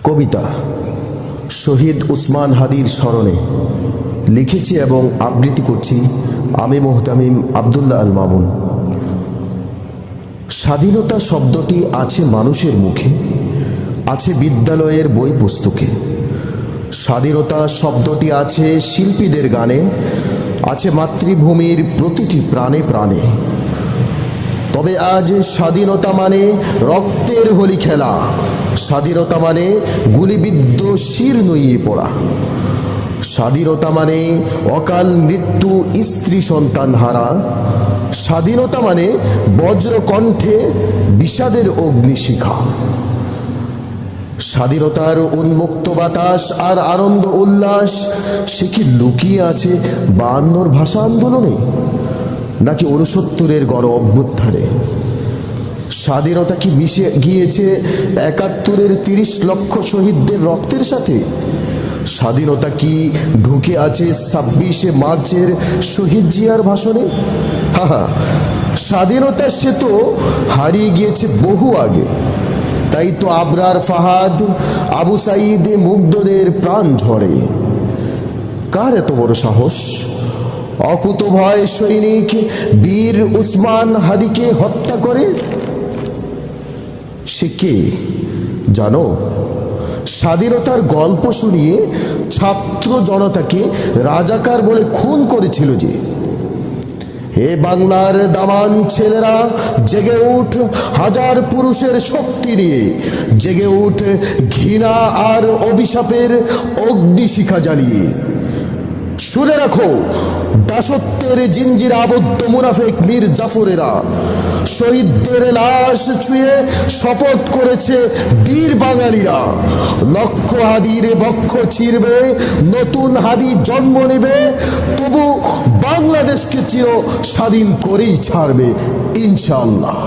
কবিতা শহীদ উসমান হাদির স্মরণে লিখেছি এবং আবৃত্তি করছি আমি মোহতামিম আবদুল্লাহ আল মামুন। স্বাধীনতা শব্দটি আছে মানুষের মুখে, আছে বিদ্যালয়ের বই পুস্তকে। স্বাধীনতা শব্দটি আছে শিল্পীদের গানে, আছে মাতৃভূমির প্রতিটি প্রাণে প্রাণে। তবে আজ স্বাধীনতা মানে রক্তের হোলি খেলা, স্বাধীনতা মানে গুলিবিদ্ধ শির নুইয়ে পড়া, স্বাধীনতা মানে অকাল মৃত্যু স্ত্রী সন্তান হারা, স্বাধীনতা মানে বজ্রকণ্ঠে বিষাদের অগ্নিশিখা। স্বাধীনতার উন্মুক্ত বাতাস আর আনন্দ উল্লাস সে কি লুকিয়ে আছে 52 ভাষা আন্দোলনে নাকি 69-এর গণ অভ্যুত্থানে? স্বাধীনতা কি মিশে গিয়েছে 71-এর 30 লক্ষ শহীদদের রক্তের সাথে? স্বাধীনতা কি ঢুকে আছে 26শে মার্চের শহীদ জিয়ার ভাষণে? স্বাধীনতা সে তো হারিয়ে গিয়েছে বহু আগে। তাই তো আবরার ফাহাদ, আবু সাইদ, মুগ্ধদের প্রাণ ঝরে। কার এত বড় সাহস অকুতভয় সৈনিক বীর উসমান হাদিকে হত্যা করে? সে কে জানো? স্বাধীনতার গল্প শুনিয়ে ছাত্র জনতাকে রাজাকার বলে খুন করেছিল যে। হে বাংলার দামান ছেলেরা, জেগে উঠ হাজার পুরুষের শক্তি নিয়ে, জেগে উঠ ঘৃণা আর অভিশাপের অগ্নিশিখা জ্বালিয়ে। শুনে রাখো, দাসত্বের জিঞ্জিরে আবদ্ধ মুনাফেক মীর জাফরেরা শহীদদের লাশ ছুঁয়ে শপথ করেছে বীর বাঙালিরা। লক্ষ হাদির বক্ষ ছিঁড়বে, নতুন হাদি জন্ম নেবে, তবু বাংলাদেশকে চির স্বাধীন করেই ছাড়বে ইনশাআল্লাহ।